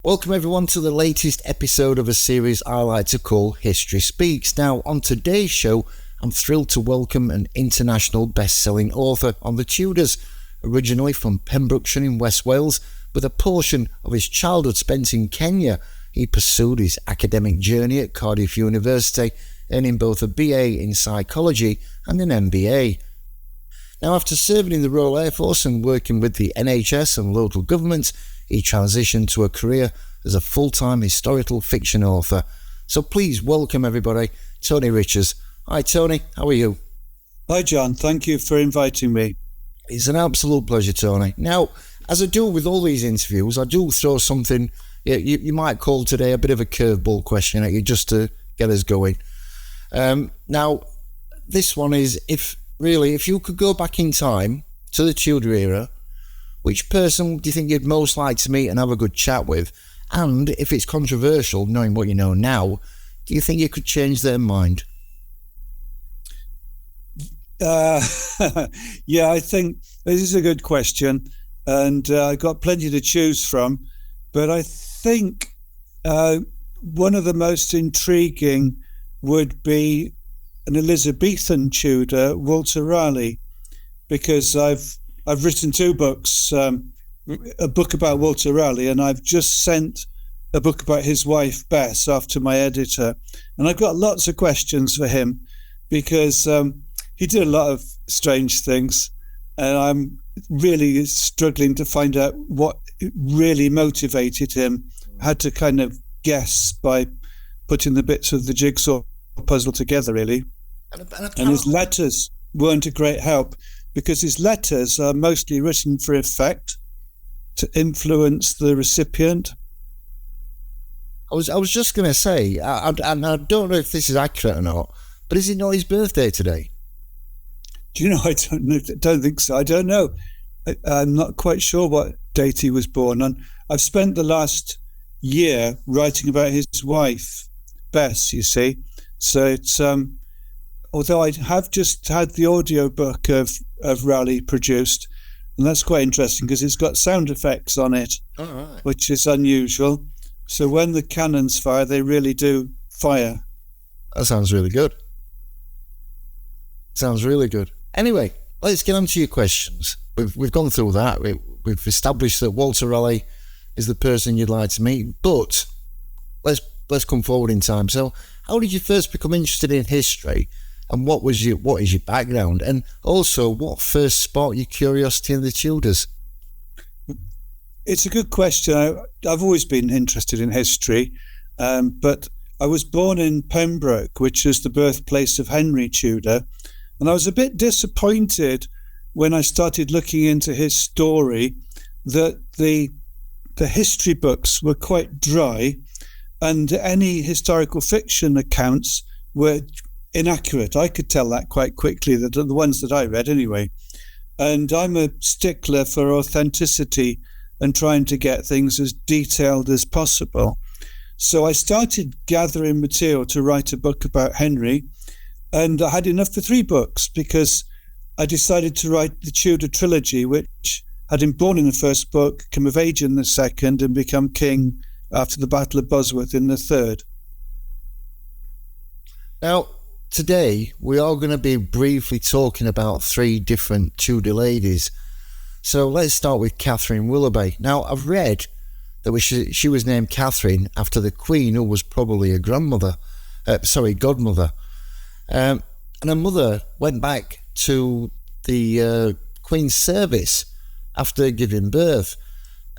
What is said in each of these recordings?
Welcome everyone to the latest episode of a series I like to call History Speaks. Now, on today's show, I'm thrilled to welcome an international best-selling author on the Tudors, originally from Pembrokeshire in West Wales, with a portion of his childhood spent in Kenya. He pursued his academic journey at Cardiff University, earning both a BA in psychology and an MBA. Now, after serving in the Royal Air Force and working with the NHS and local government, he transitioned to a career as a full-time historical fiction author. So please welcome everybody, Tony Richards. Hi Tony, how are you? Hi John, thank you for inviting me. It's an absolute pleasure, Tony. Now, as I do with all these interviews, I do throw something you might call today a bit of a curveball question at you just to get us going. Now, this one is, if you could go back in time to the Tudor era, which person do you think you'd most like to meet and have a good chat with? And if it's controversial, knowing what you know now, do you think you could change their mind? Yeah, I think this is a good question, and I've got plenty to choose from. But I think one of the most intriguing would be an Elizabethan Tudor, Walter Raleigh, because I've written two books, a book about Walter Raleigh, and I've just sent a book about his wife, Bess, off to my editor. And I've got lots of questions for him because he did a lot of strange things, and I'm really struggling to find out what really motivated him. I had to kind of guess by putting the bits of the jigsaw puzzle together, really. And his letters weren't a great help, because his letters are mostly written for effect, to influence the recipient. I was just going to say, and I don't know if this is accurate or not, but is it not his birthday today? Do you know, I don't think so. I don't know. I'm not quite sure what date he was born on. I've spent the last year writing about his wife, Bess, you see. So it's... although I have just had the audiobook of Raleigh produced, and that's quite interesting because it's got sound effects on it, which is unusual. So when the cannons fire, they really do fire. That sounds really good. Sounds really good. Anyway, let's get on to your questions. We've gone through that. We've established that Walter Raleigh is the person you'd like to meet, but let's come forward in time. So how did you first become interested in history? And what is your background? And also, what first sparked your curiosity in the Tudors? It's a good question. I've always been interested in history, but I was born in Pembroke, which is the birthplace of Henry Tudor. And I was a bit disappointed when I started looking into his story that the history books were quite dry, and any historical fiction accounts were inaccurate. I could tell that quite quickly, the ones that I read anyway. And I'm a stickler for authenticity and trying to get things as detailed as possible. So I started gathering material to write a book about Henry, and I had enough for 3 books because I decided to write the Tudor trilogy, which had him born in the first book, come of age in the second, and become king after the Battle of Bosworth in the third. Now, today, we are going to be briefly talking about 3 different Tudor ladies. So let's start with Katherine Willoughby. Now, I've read that she was named Catherine after the Queen, who was probably a godmother. And her mother went back to the Queen's service after giving birth.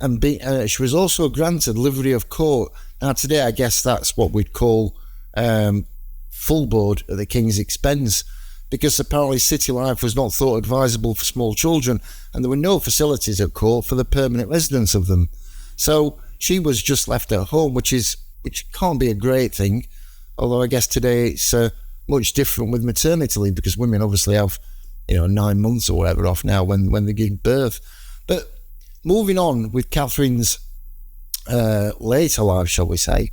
And she was also granted livery of court. Now, today, I guess that's what we'd call... full board at the King's expense, because apparently city life was not thought advisable for small children, and there were no facilities at court for the permanent residence of them. So she was just left at home, which can't be a great thing, although I guess today it's much different with maternity leave, because women obviously have 9 months or whatever off now when they give birth. But moving on with Catherine's later life, shall we say,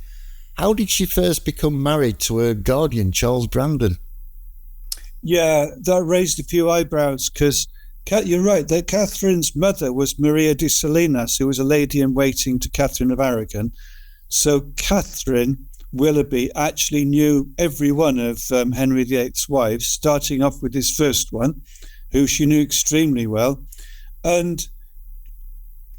how did she first become married to her guardian, Charles Brandon? Yeah, that raised a few eyebrows because You're right, that Catherine's mother was Maria de Salinas, who was a lady in waiting to Catherine of Aragon. So Katherine Willoughby actually knew every one of Henry VIII's wives, starting off with his first one, who she knew extremely well. And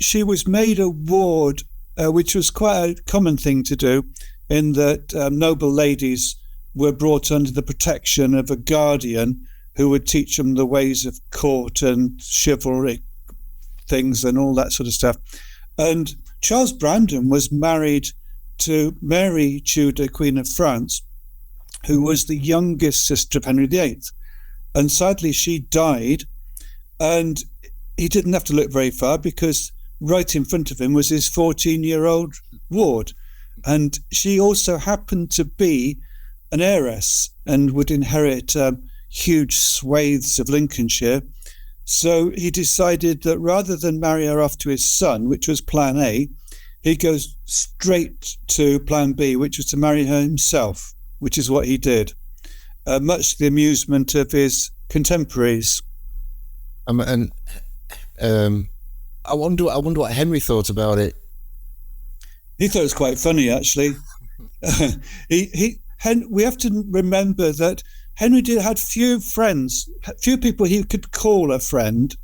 she was made a ward, which was quite a common thing to do, in that noble ladies were brought under the protection of a guardian who would teach them the ways of court and chivalry things and all that sort of stuff. And Charles Brandon was married to Mary Tudor, Queen of France, who was the youngest sister of Henry VIII. And sadly, she died, and he didn't have to look very far because right in front of him was his 14-year-old ward. And she also happened to be an heiress and would inherit huge swathes of Lincolnshire. So he decided that rather than marry her off to his son, which was plan A, he goes straight to plan B, which was to marry her himself, which is what he did, much to the amusement of his contemporaries. I wonder what Henry thought about it. He thought it was quite funny, actually. We have to remember that Henry had few friends, few people he could call a friend,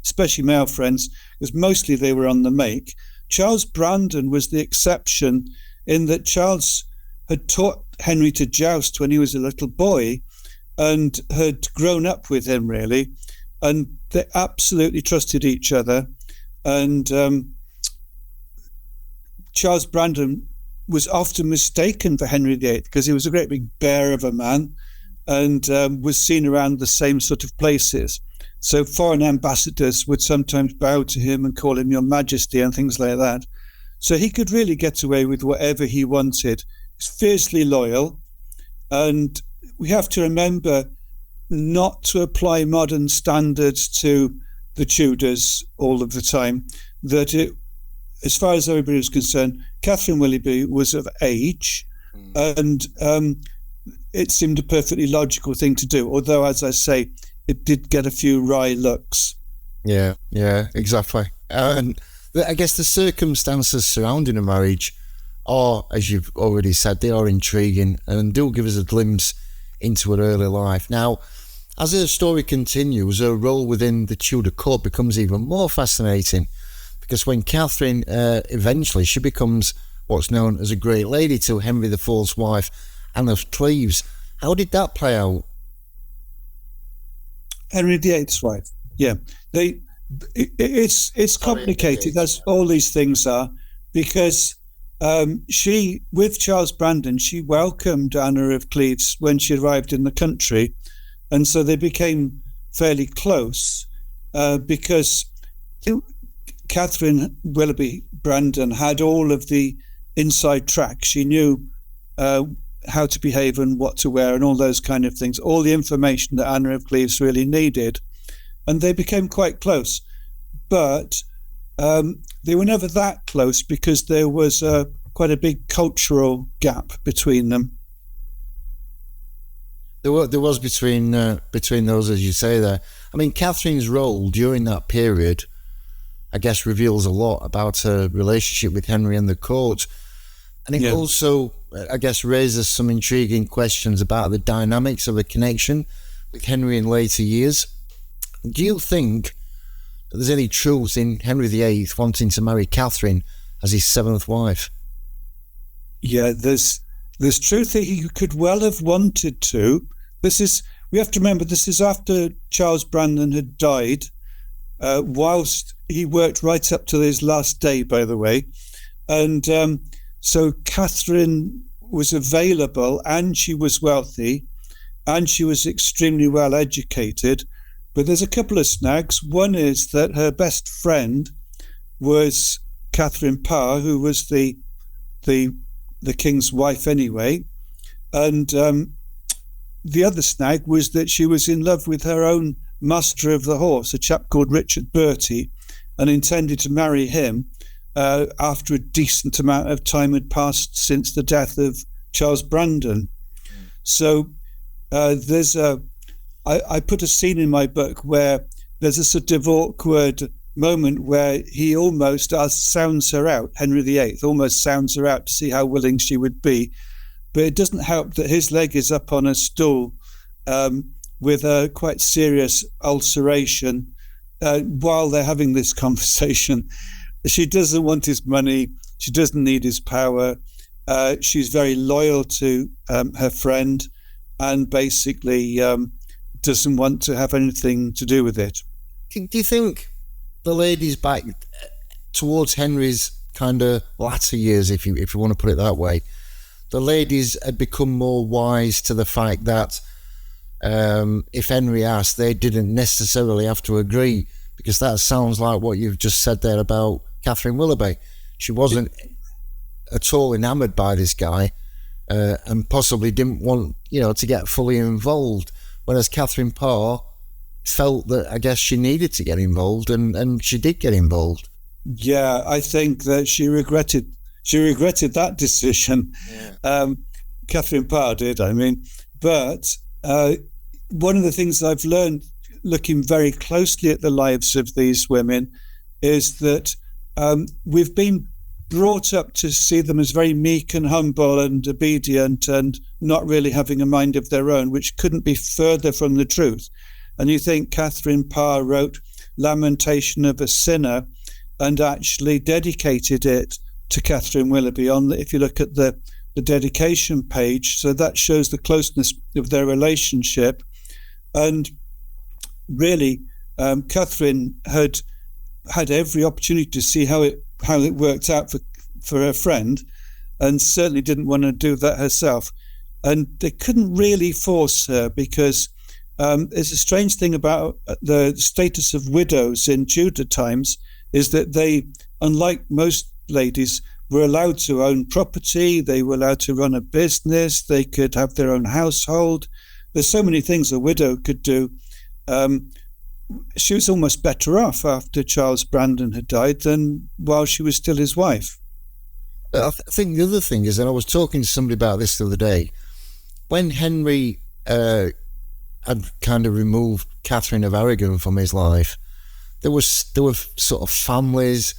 especially male friends, because mostly they were on the make. Charles Brandon was the exception in that Charles had taught Henry to joust when he was a little boy and had grown up with him, really. And they absolutely trusted each other. And Charles Brandon was often mistaken for Henry VIII because he was a great big bear of a man and was seen around the same sort of places. So foreign ambassadors would sometimes bow to him and call him Your Majesty and things like that. So he could really get away with whatever he wanted. He's fiercely loyal. And we have to remember not to apply modern standards to the Tudors all of the time. That as far as everybody was concerned, Katherine Willoughby was of age, and it seemed a perfectly logical thing to do. Although, as I say, it did get a few wry looks. Yeah, exactly. And I guess the circumstances surrounding a marriage are, as you've already said, they are intriguing and do give us a glimpse into her early life. Now, as her story continues, her role within the Tudor court becomes even more fascinating, because when Catherine eventually, she becomes what's known as a great lady to Henry IV's wife, Anne of Cleves. How did that play out? Henry VIII's wife, yeah. It's complicated, as all these things are, because she, with Charles Brandon, she welcomed Anne of Cleves when she arrived in the country, and so they became fairly close because Katherine Willoughby Brandon had all of the inside track. She knew how to behave and what to wear and all those kind of things, all the information that Anne of Cleves really needed. And they became quite close. But they were never that close because there was quite a big cultural gap between them. There was between those, as you say there. I mean, Catherine's role during that period, I guess, reveals a lot about her relationship with Henry and the court. And it also, I guess, raises some intriguing questions about the dynamics of the connection with Henry in later years. Do you think that there's any truth in Henry VIII wanting to marry Catherine as his seventh wife? Yeah, there's truth that he could well have wanted to. We have to remember, this is after Charles Brandon had died, whilst he worked right up to his last day, by the way. And so Catherine was available, and she was wealthy, and she was extremely well educated. But there's a couple of snags. One is that her best friend was Catherine Parr, who was the king's wife anyway. And the other snag was that she was in love with her own master of the horse, a chap called Richard Bertie, and intended to marry him after a decent amount of time had passed since the death of Charles Brandon. So I put a scene in my book where there's a sort of awkward moment where he almost sounds her out. Henry VIII almost sounds her out to see how willing she would be. But it doesn't help that his leg is up on a stool with a quite serious ulceration while they're having this conversation. She doesn't want his money. She doesn't need his power. She's very loyal to her friend and basically doesn't want to have anything to do with it. Do you think the ladies back towards Henry's kind of latter years, if you want to put it that way, the ladies had become more wise to the fact that if Henry asked, they didn't necessarily have to agree, because that sounds like what you've just said there about Katherine Willoughby. She wasn't at all enamoured by this guy and possibly didn't want, to get fully involved, whereas Catherine Parr felt that I guess she needed to get involved, and she did get involved. Yeah, I think that she regretted that decision. Yeah. Catherine Parr did, but one of the things I've learned looking very closely at the lives of these women is that we've been brought up to see them as very meek and humble and obedient and not really having a mind of their own, which couldn't be further from the truth. And you think Catherine Parr wrote Lamentation of a Sinner and actually dedicated it to Katherine Willoughby if you look at the dedication page. So that shows the closeness of their relationship. And really, Catherine had every opportunity to see how it worked out for her friend, and certainly didn't want to do that herself. And they couldn't really force her, because there's a strange thing about the status of widows in Tudor times, is that they, unlike most ladies, were allowed to own property, they were allowed to run a business, they could have their own household. There's so many things a widow could do. She was almost better off after Charles Brandon had died than while she was still his wife. I think the other thing is, and I was talking to somebody about this the other day, when Henry had kind of removed Catherine of Aragon from his life, there were sort of families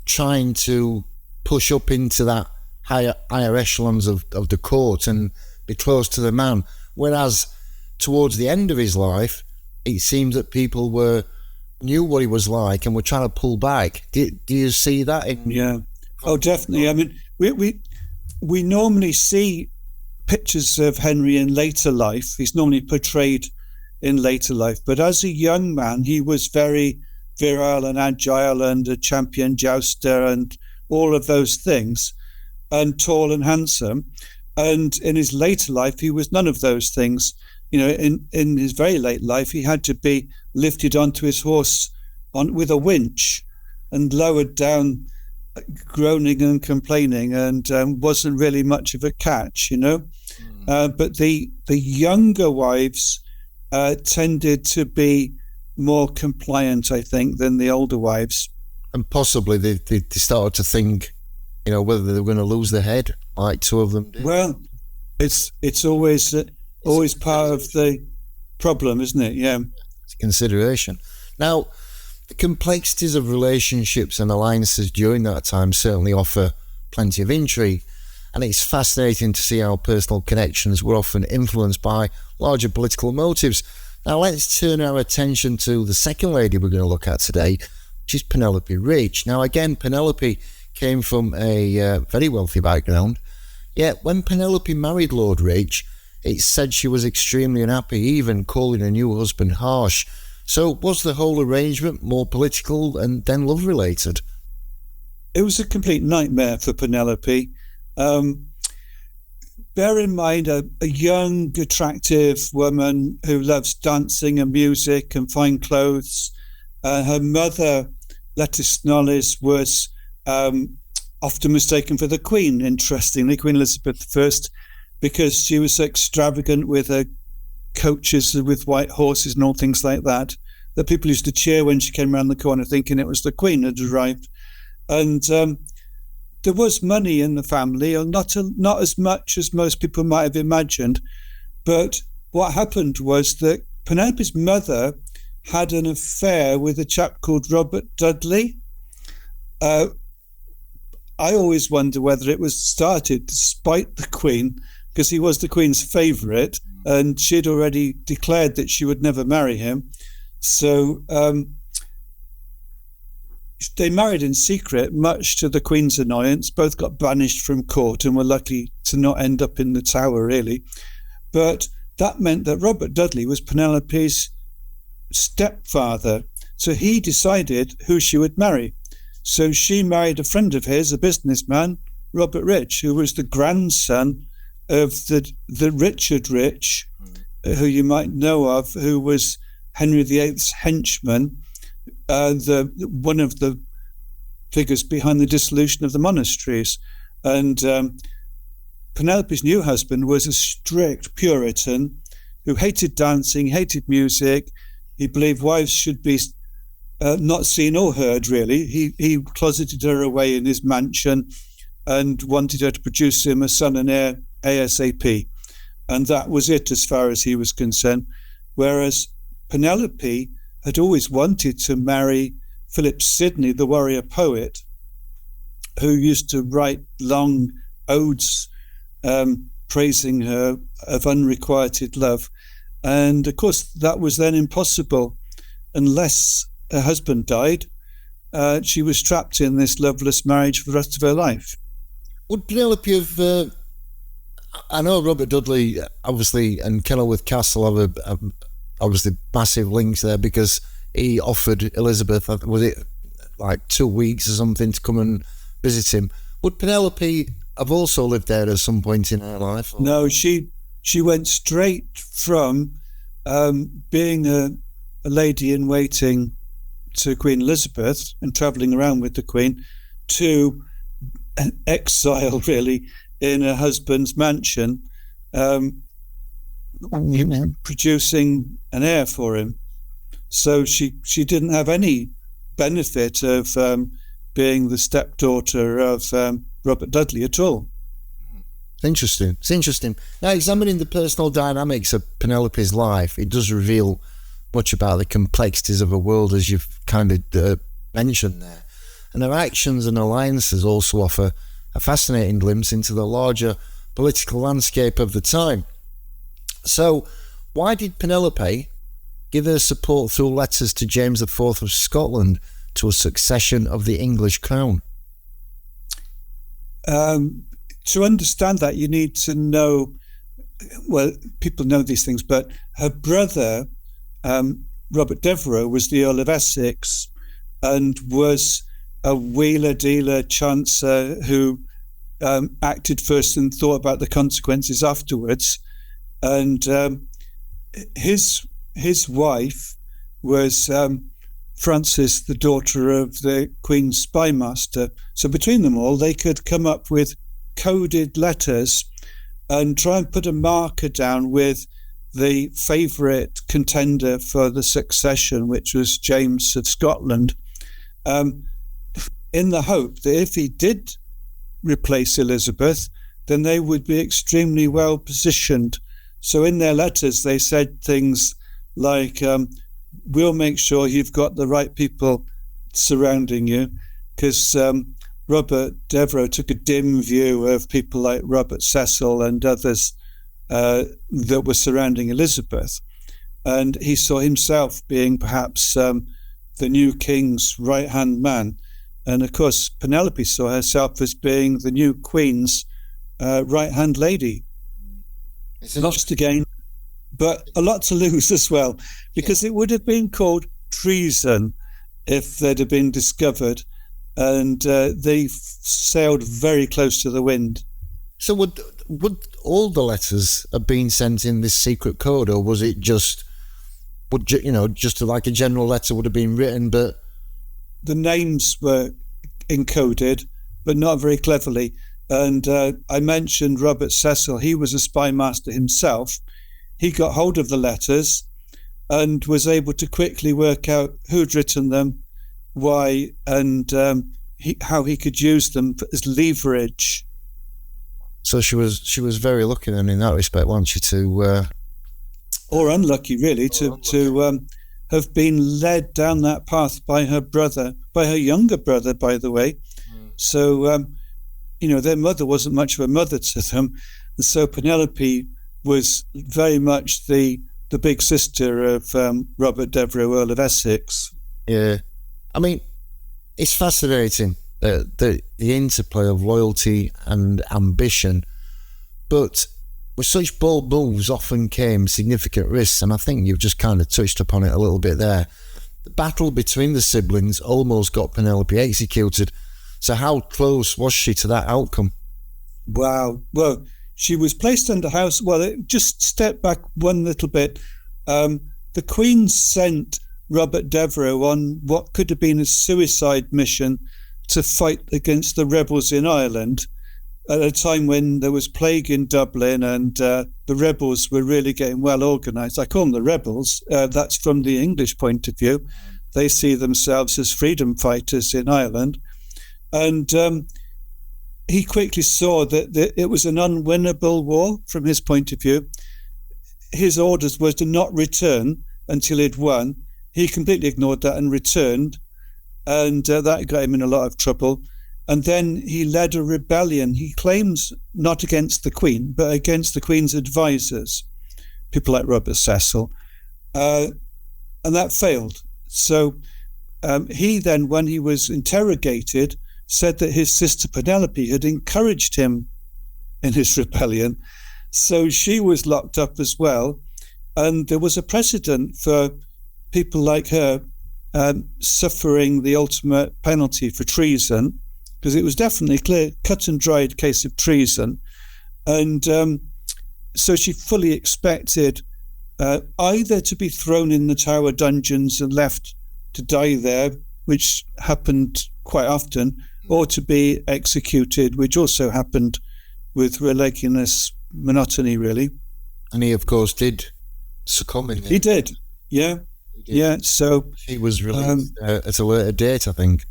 trying to push up into that higher echelons of the court and be close to the man, whereas towards the end of his life, it seemed that people knew what he was like and were trying to pull back. Do you see that? Yeah. Oh, definitely. We normally see pictures of Henry in later life. He's normally portrayed in later life. But as a young man, he was very virile and agile and a champion jouster and all of those things, and tall and handsome. And in his later life, he was none of those things. In his very late life, he had to be lifted onto his horse with a winch and lowered down, groaning and complaining, and wasn't really much of a catch, But the younger wives tended to be more compliant, I think, than the older wives. And possibly they started to think, whether they were going to lose their head, like two of them did. Well, it's always part of the problem, isn't it? Yeah. It's a consideration. Now, the complexities of relationships and alliances during that time certainly offer plenty of intrigue, and it's fascinating to see how personal connections were often influenced by larger political motives. Now, let's turn our attention to the second lady we're going to look at today, which is Penelope Rich. Now, again, Penelope came from a very wealthy background, yet when Penelope married Lord Rich, it's said she was extremely unhappy, even calling her new husband harsh. So was the whole arrangement more political and then love-related? It was a complete nightmare for Penelope. Bear in mind a young, attractive woman who loves dancing and music and fine clothes. Her mother, Lettice Knollys, was often mistaken for the Queen, interestingly, Queen Elizabeth I, because she was so extravagant with her coaches with white horses and all things like that people used to cheer when she came around the corner thinking it was the Queen had arrived. And there was money in the family, or not as much as most people might have imagined. But what happened was that Penelope's mother had an affair with a chap called Robert Dudley. I always wonder whether it was started to spite the Queen, because he was the Queen's favourite, and she'd already declared that she would never marry him. So they married in secret, much to the Queen's annoyance. Both got banished from court and were lucky to not end up in the Tower, really. But that meant that Robert Dudley was Penelope's stepfather. So he decided who she would marry. So she married a friend of his, a businessman, Robert Rich, who was the grandson of the Richard Rich, who you might know of, who was Henry VIII's henchman, one of the figures behind the dissolution of the monasteries. And Penelope's new husband was a strict Puritan who hated dancing, hated music. He believed wives should be not seen or heard, really. He closeted her away in his mansion and wanted her to produce him a son and heir ASAP. And that was it as far as he was concerned. Whereas Penelope had always wanted to marry Philip Sidney, the warrior poet, who used to write long odes praising her of unrequited love. And of course, that was then impossible unless her husband died. She was trapped in this loveless marriage for the rest of her life. Would Penelope have... I know Robert Dudley, obviously, and Kenilworth Castle have obviously massive links there, because he offered Elizabeth, was it like 2 weeks or something, to come and visit him. Would Penelope have also lived there at some point in her life? Or? No, she went straight from being a lady in waiting to Queen Elizabeth and travelling around with the Queen to an exile, really, in her husband's mansion, producing an heir for him. So she didn't have any benefit of being the stepdaughter of Robert Dudley at all. It's interesting. Now, examining the personal dynamics of Penelope's life, it does reveal much about the complexities of a world, as you've kind of mentioned there. And her actions and alliances also offer a fascinating glimpse into the larger political landscape of the time. So, why did Penelope give her support through letters to James IV of Scotland to a succession of the English crown? To understand that, you need to know, well, people know these things, but her brother, Robert Devereux, was the Earl of Essex and was a wheeler-dealer chancer who acted first and thought about the consequences afterwards. And his wife was Frances, the daughter of the Queen's spymaster. So between them all, they could come up with coded letters and try and put a marker down with the favourite contender for the succession, which was James of Scotland, in the hope that if he did replace Elizabeth, then they would be extremely well positioned. So in their letters, they said things like, we'll make sure you've got the right people surrounding you, because Robert Devereux took a dim view of people like Robert Cecil and others that were surrounding Elizabeth. And he saw himself being perhaps the new king's right-hand man. And of course, Penelope saw herself as being the new queen's right-hand lady. Lots to gain, but a lot to lose as well, because it would have been called treason if they'd have been discovered, and they sailed very close to the wind. So would all the letters have been sent in this secret code, or was it just like a general letter would have been written, but the names were encoded, but not very cleverly? And I mentioned Robert Cecil. He was a spy master himself. He got hold of the letters and was able to quickly work out who'd written them, why, and how he could use them as leverage. So she was very lucky then in that respect, wasn't she? To or unlucky, really, to have been led down that path by her brother, by her younger brother, by the way. So, their mother wasn't much of a mother to them. And so Penelope was very much the big sister of Robert Devereux, Earl of Essex. Yeah. I mean, it's fascinating, the interplay of loyalty and ambition. But with such bold moves often came significant risks, and I think you've just kind of touched upon it a little bit there. The battle between the siblings almost got Penelope executed. So how close was she to that outcome? Wow. Well, she was placed under house. Well, just step back one little bit. The Queen sent Robert Devereux on what could have been a suicide mission to fight against the rebels in Ireland at a time when there was plague in Dublin and the rebels were really getting well organised. I call them the rebels. That's from the English point of view. They see themselves as freedom fighters in Ireland. And he quickly saw that it was an unwinnable war from his point of view. His orders was to not return until he'd won. He completely ignored that and returned, and that got him in a lot of trouble. And then he led a rebellion, he claims, not against the Queen, but against the Queen's advisors, people like Robert Cecil, and that failed. So he then, when he was interrogated, said that his sister Penelope had encouraged him in his rebellion. So she was locked up as well. And there was a precedent for people like her suffering the ultimate penalty for treason, because it was definitely clear, cut and dried case of treason. And so she fully expected either to be thrown in the Tower dungeons and left to die there, which happened quite often, or to be executed, which also happened with relentless monotony, really. And he, of course, did succumb in there. He did, yeah. He did. Yeah, so... He was released at a later date, I think.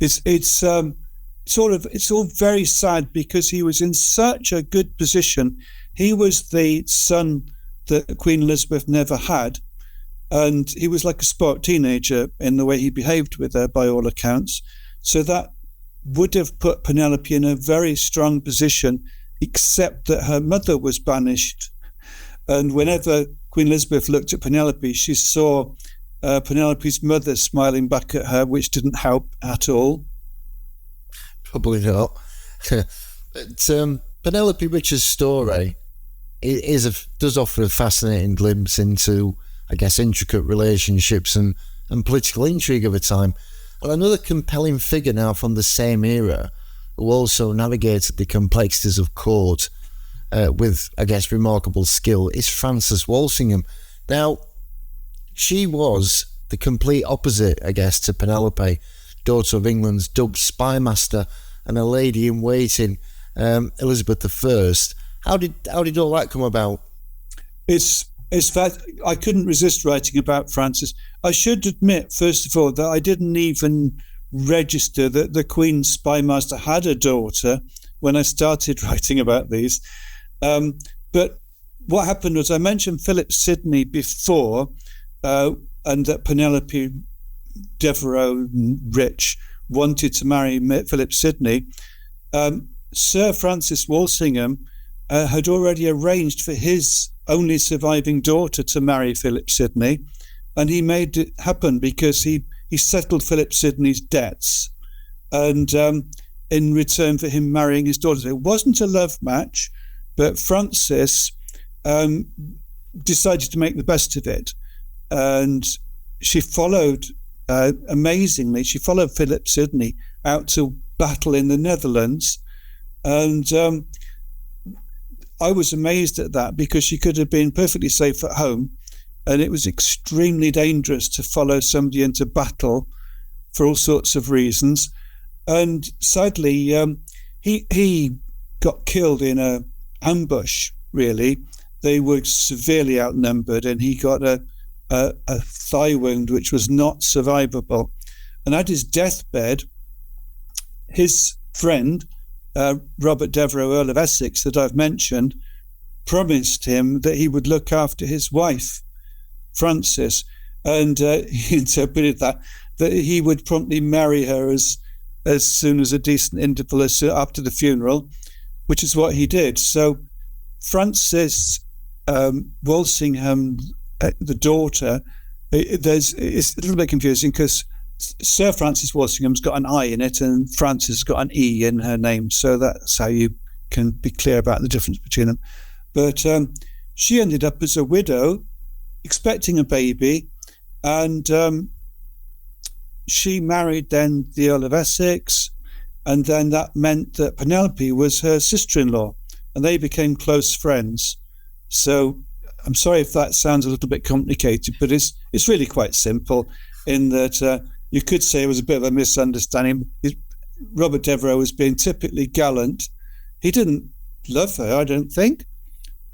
It's all very sad because he was in such a good position. He was the son that Queen Elizabeth never had, and he was like a spoilt teenager in the way he behaved with her, by all accounts. So that would have put Penelope in a very strong position, except that her mother was banished. And whenever Queen Elizabeth looked at Penelope, she saw Penelope's mother smiling back at her, which didn't help at all. Probably not. But Penelope Rich's story does offer a fascinating glimpse into, I guess, intricate relationships and political intrigue of a time. And another compelling figure now from the same era, who also navigated the complexities of court with, I guess, remarkable skill, is Frances Walsingham. Now, she was the complete opposite, I guess, to Penelope, daughter of England's dubbed spy master and a lady in waiting, Elizabeth I. How did all that come about? It's fact, I couldn't resist writing about Frances. I should admit, first of all, that I didn't even register that the Queen's spy master had a daughter when I started writing about these. But what happened was, I mentioned Philip Sidney before, and that Penelope Devereux Rich wanted to marry Philip Sidney. Sir Francis Walsingham had already arranged for his only surviving daughter to marry Philip Sidney, and he made it happen because he settled Philip Sidney's debts, and in return for him marrying his daughter. It wasn't a love match, but Frances decided to make the best of it, and she followed, amazingly, she followed Philip Sidney out to battle in the Netherlands, and I was amazed at that because she could have been perfectly safe at home, and it was extremely dangerous to follow somebody into battle for all sorts of reasons. And sadly, he got killed in a ambush, really. They were severely outnumbered, and he got a thigh wound which was not survivable. And at his deathbed, his friend, Robert Devereux, Earl of Essex, that I've mentioned, promised him that he would look after his wife, Frances. And he interpreted that he would promptly marry her as soon as a decent interval after the funeral, which is what he did. So Frances Walsingham, the daughter, it's a little bit confusing because Sir Frances Walsingham's got an I in it and Frances has got an E in her name. So that's how you can be clear about the difference between them. But she ended up as a widow, expecting a baby, and she married then the Earl of Essex, and then that meant that Penelope was her sister-in-law, and they became close friends. So I'm sorry if that sounds a little bit complicated, but it's really quite simple in that you could say it was a bit of a misunderstanding. Robert Devereux was being typically gallant. He didn't love her, I don't think,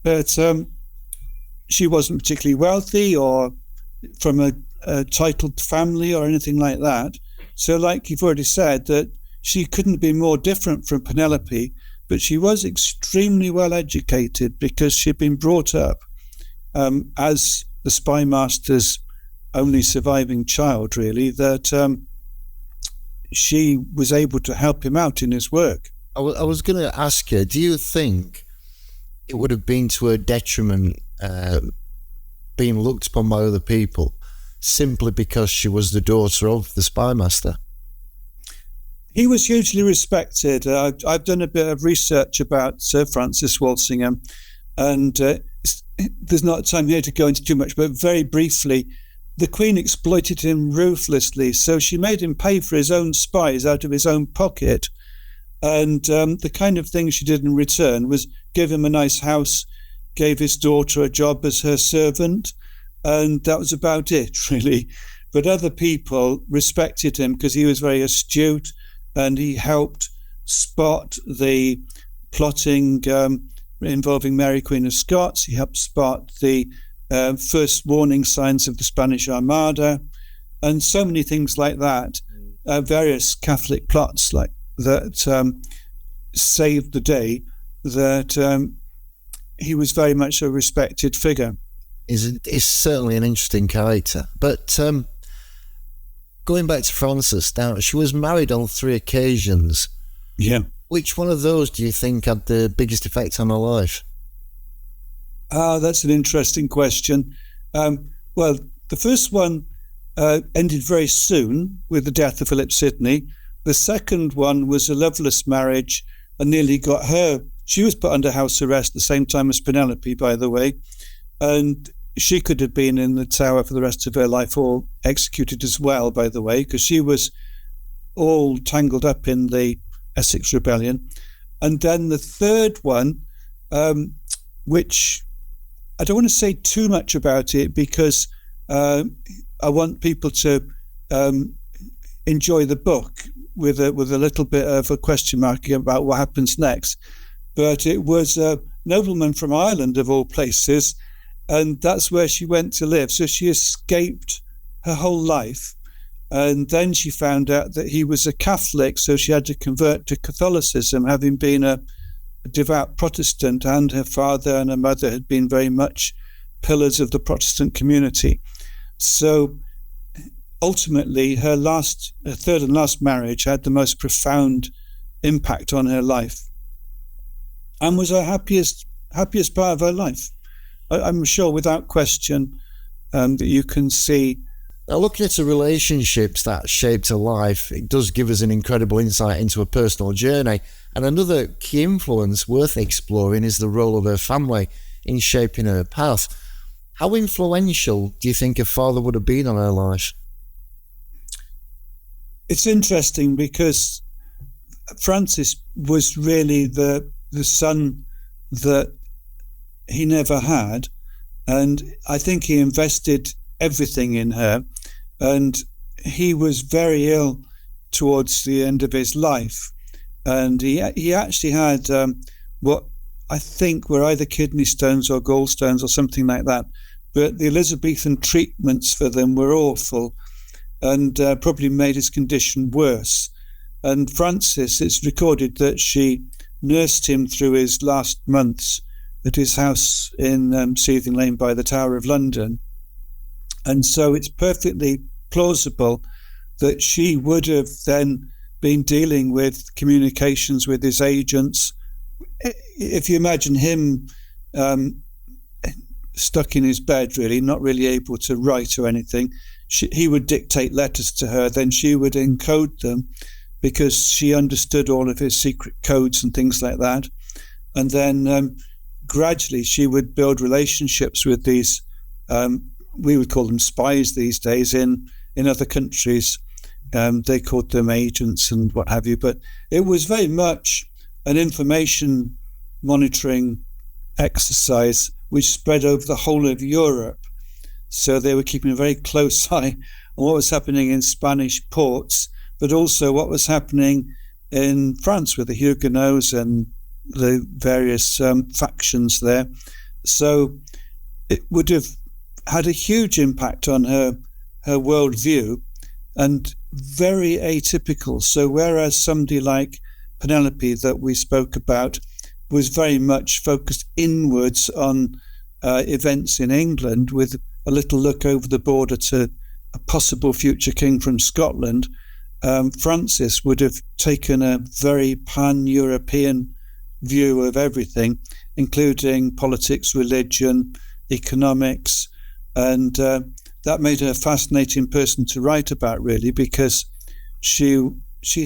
but she wasn't particularly wealthy or from a titled family or anything like that. So like you've already said, that she couldn't be more different from Penelope, but she was extremely well educated because she'd been brought up as the spy master's only surviving child, really, that she was able to help him out in his work. I was going to ask her, do you think it would have been to her detriment being looked upon by other people simply because she was the daughter of the spy master? He was hugely respected. I've done a bit of research about Sir Frances Walsingham, and there's not time here to go into too much, but very briefly, the Queen exploited him ruthlessly. So she made him pay for his own spies out of his own pocket. And the kind of thing she did in return was give him a nice house, gave his daughter a job as her servant, and that was about it, really. But other people respected him because he was very astute, and he helped spot the plotting involving Mary, Queen of Scots. He helped spot the first warning signs of the Spanish Armada, and so many things like that. Various Catholic plots like that saved the day, that he was very much a respected figure. Is certainly an interesting character. But going back to Frances, now, she was married on 3 occasions. Yeah. Which one of those do you think had the biggest effect on her life? That's an interesting question. Well, the first one ended very soon with the death of Philip Sidney. The second one was a loveless marriage and nearly got her. She was put under house arrest at the same time as Penelope, by the way, and she could have been in the Tower for the rest of her life, or executed as well, by the way, because she was all tangled up in the Essex Rebellion. And then the third one, which I don't want to say too much about it because I want people to enjoy the book with a little bit of a question mark about what happens next. But it was a nobleman from Ireland, of all places, and that's where she went to live. So she escaped her whole life. And then she found out that he was a Catholic, so she had to convert to Catholicism, having been a devout Protestant, and her father and her mother had been very much pillars of the Protestant community. So ultimately, her third and last marriage had the most profound impact on her life, and was her happiest part of her life. I'm sure, without question, that you can see. Now, looking at the relationships that shaped her life, it does give us an incredible insight into her personal journey. And another key influence worth exploring is the role of her family in shaping her path. How influential do you think her father would have been on her life? It's interesting because Francis was really the son that he never had, and I think he invested everything in her, and he was very ill towards the end of his life, and he actually had what I think were either kidney stones or gallstones or something like that, but the Elizabethan treatments for them were awful and probably made his condition worse. And Frances, it's recorded that she nursed him through his last months at his house in Seething Lane by the Tower of London. And so it's perfectly plausible that she would have then been dealing with communications with his agents. If you imagine him stuck in his bed, really, not really able to write or anything, he would dictate letters to her, then she would encode them because she understood all of his secret codes and things like that. And then gradually she would build relationships with these, we would call them spies these days, in other countries. They called them agents and what have you. But it was very much an information monitoring exercise which spread over the whole of Europe. So they were keeping a very close eye on what was happening in Spanish ports, but also what was happening in France with the Huguenots and the various factions there. So it would have had a huge impact on her worldview, and very atypical. So whereas somebody like Penelope that we spoke about was very much focused inwards on events in England, with a little look over the border to a possible future king from Scotland, Frances would have taken a very pan-European view of everything, including politics, religion, economics, and that made her a fascinating person to write about, really, because she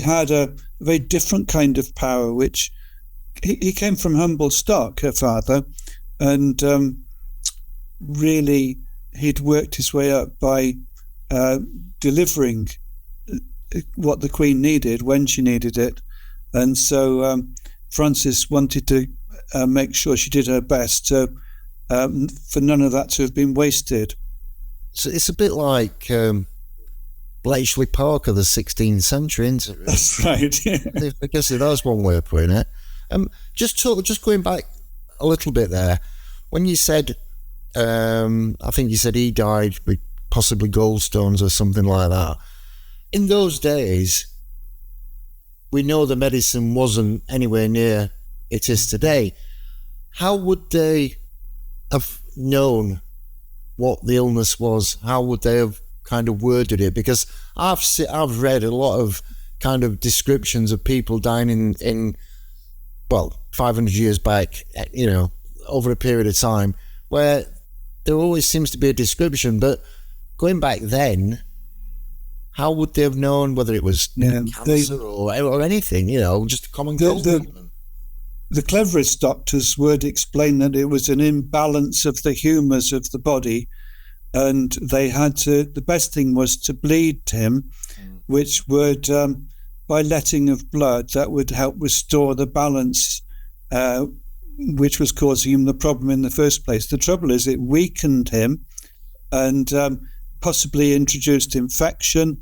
had a very different kind of power, which he came from humble stock, her father, and really he'd worked his way up by delivering what the Queen needed when she needed it. And so Frances wanted to make sure she did her best for none of that to have been wasted. So it's a bit like Bletchley Park of the 16th century, isn't it? Really? That's right. Yeah. I guess that's one way of putting it. Just going back a little bit there, when you said, I think you said he died with possibly gallstones or something like that. In those days, we know the medicine wasn't anywhere near it is today. How would they have known what the illness was? How would they have kind of worded it? Because I've read a lot of kind of descriptions of people dying in 500 years back, over a period of time, where there always seems to be a description. But going back then, how would they have known whether it was cancer or anything, just a common cold? The cleverest doctors would explain that it was an imbalance of the humours of the body, and they had to, the best thing was to bleed him, which would, by letting of blood, that would help restore the balance, which was causing him the problem in the first place. The trouble is it weakened him and possibly introduced infection,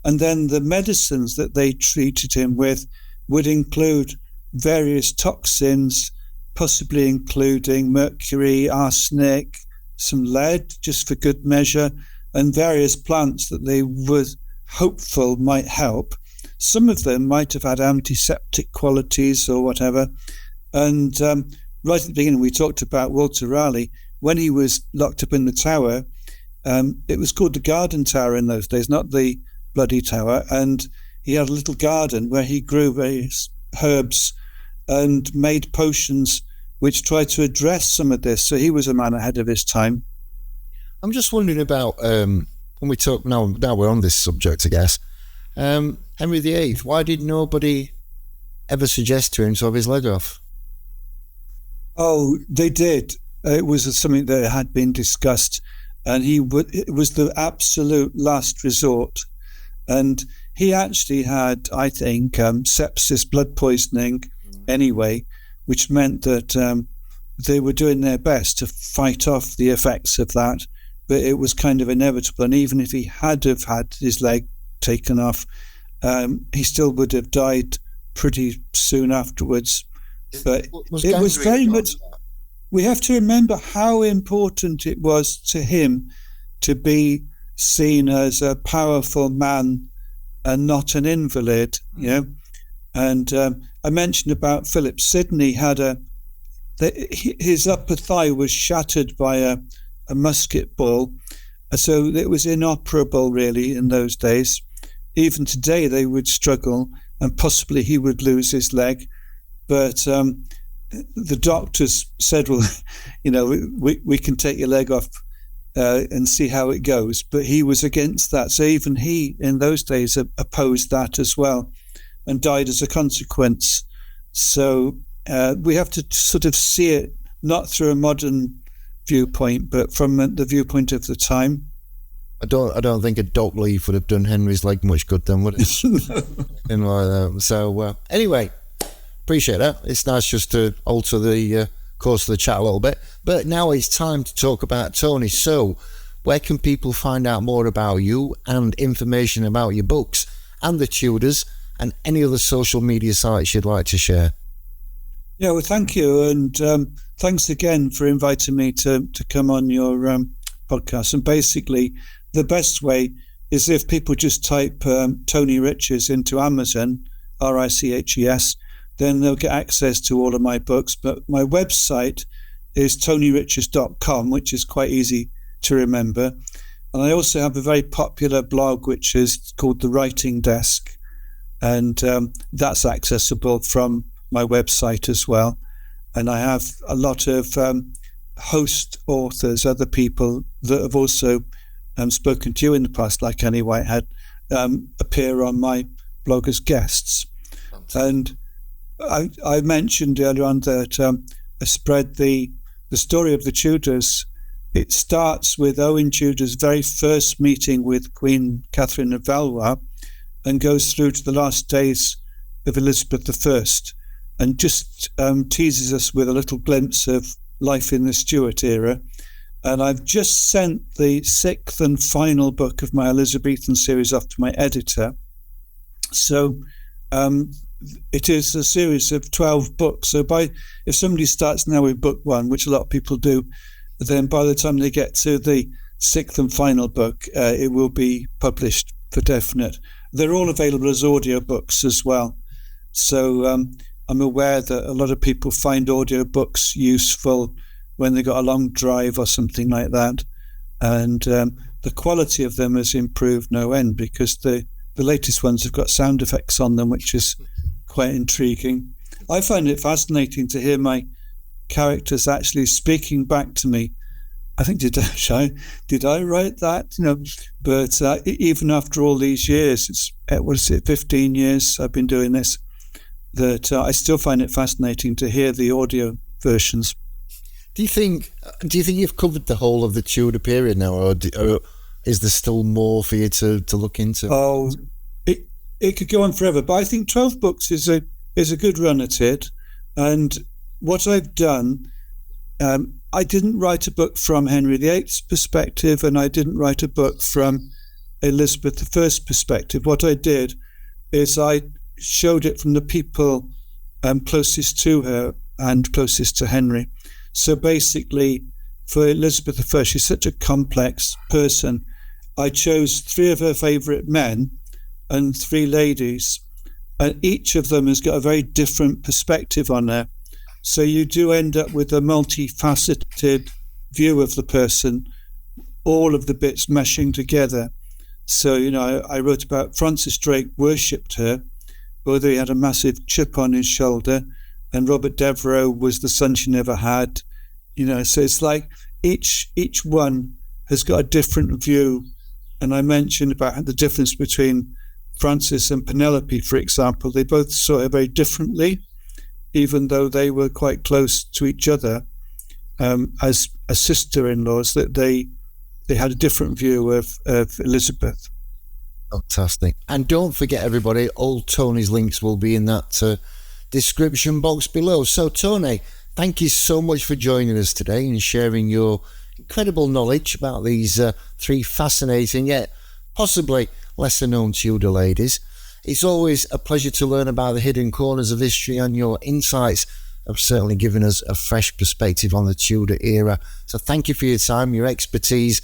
and then the medicines that they treated him with would include various toxins, possibly including mercury, arsenic, some lead, just for good measure, and various plants that they were hopeful might help. Some of them might have had antiseptic qualities or whatever. And right at the beginning, we talked about Walter Raleigh. When he was locked up in the Tower, it was called the Garden Tower in those days, not the Bloody Tower. And he had a little garden where he grew various herbs and made potions which tried to address some of this. So he was a man ahead of his time. I'm just wondering about, when we talk, now we're on this subject, I guess, Henry VIII, why did nobody ever suggest to him to have his leg off? Oh, they did. It was something that had been discussed, and it was the absolute last resort. And he actually had, I think, sepsis, blood poisoning anyway, which meant that they were doing their best to fight off the effects of that, but it was kind of inevitable. And even if he had have had his leg taken off, he still would have died pretty soon afterwards. But it was very much... We have to remember how important it was to him to be seen as a powerful man and not an invalid, And I mentioned about Philip Sidney his upper thigh was shattered by a musket ball, So it was inoperable, really, in those days. Even today, they would struggle, and possibly he would lose his leg. But the doctors said, well, we can take your leg off and see how it goes. But he was against that. So even he, in those days, opposed that as well, and died as a consequence. So we have to sort of see it not through a modern viewpoint, but from the viewpoint of the time. I don't think a dock leaf would have done Henry's leg much good then, would it? So anyway, appreciate that. It's nice just to alter the course of the chat a little bit. But now it's time to talk about Tony. So where can people find out more about you and information about your books and the Tudors and any other social media sites you'd like to share? Yeah, well, thank you. And thanks again for inviting me to come on your podcast. And basically, the best way is if people just type Tony Riches into Amazon, Riches, then they'll get access to all of my books. But my website is tonyriches.com, which is quite easy to remember. And I also have a very popular blog, which is called The Writing Desk. And that's accessible from my website as well. And I have a lot of host authors, other people that have also spoken to you in the past, like Annie Whitehead, appear on my blog as guests. And I mentioned earlier on that I spread the story of the Tudors. It starts with Owen Tudor's very first meeting with Queen Katherine of Valois and goes through to the last days of Elizabeth I, and just teases us with a little glimpse of life in the Stuart era. And I've just sent the 6th and final book of my Elizabethan series off to my editor. So it is a series of 12 books. So if somebody starts now with book 1, which a lot of people do, then by the time they get to the 6th and final book, it will be published for definite. They're all available as audiobooks as well. So I'm aware that a lot of people find audiobooks useful when they got a long drive or something like that. And the quality of them has improved no end, because the latest ones have got sound effects on them, which is quite intriguing. I find it fascinating to hear my characters actually speaking back to me. I think, did I write that? But even after all these years, it's 15 years I've been doing this, that I still find it fascinating to hear the audio versions. Do you think you've covered the whole of the Tudor period now, or is there still more for you to look into? Oh, it could go on forever, but I think 12 books is a good run at it. And what I've done, I didn't write a book from Henry VIII's perspective, and I didn't write a book from Elizabeth I's perspective. What I did is I showed it from the people closest to her and closest to Henry. So basically, for Elizabeth I, she's such a complex person. I chose 3 of her favourite men and 3 ladies, and each of them has got a very different perspective on her. So you do end up with a multifaceted view of the person, all of the bits meshing together. So, I wrote about Francis Drake worshipped her, although he had a massive chip on his shoulder, and Robert Devereux was the son she never had. So it's like each one has got a different view. And I mentioned about the difference between Francis and Penelope, for example. They both saw her very differently, even though they were quite close to each other as sister-in-laws, that they had a different view of Elizabeth. Fantastic. And don't forget, everybody, all Tony's links will be in that description box below. So, Tony, thank you so much for joining us today and sharing your incredible knowledge about these 3 fascinating yet possibly lesser-known Tudor ladies. It's always a pleasure to learn about the hidden corners of history, and your insights have certainly given us a fresh perspective on the Tudor era. So thank you for your time, your expertise,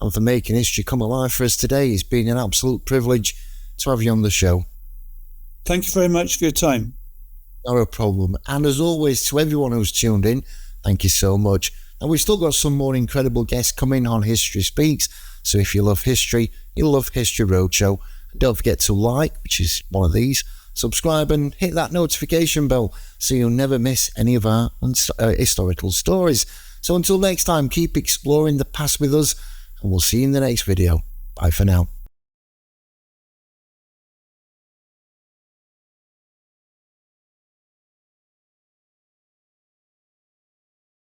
and for making history come alive for us today. It's been an absolute privilege to have you on the show. Thank you very much for your time. Not a problem. And as always, to everyone who's tuned in, thank you so much. And we've still got some more incredible guests coming on History Speaks. So if you love history, you'll love History Roadshow. And don't forget to like, which is one of these, subscribe and hit that notification bell so you'll never miss any of our historical stories. So until next time, keep exploring the past with us, and we'll see you in the next video. Bye for now.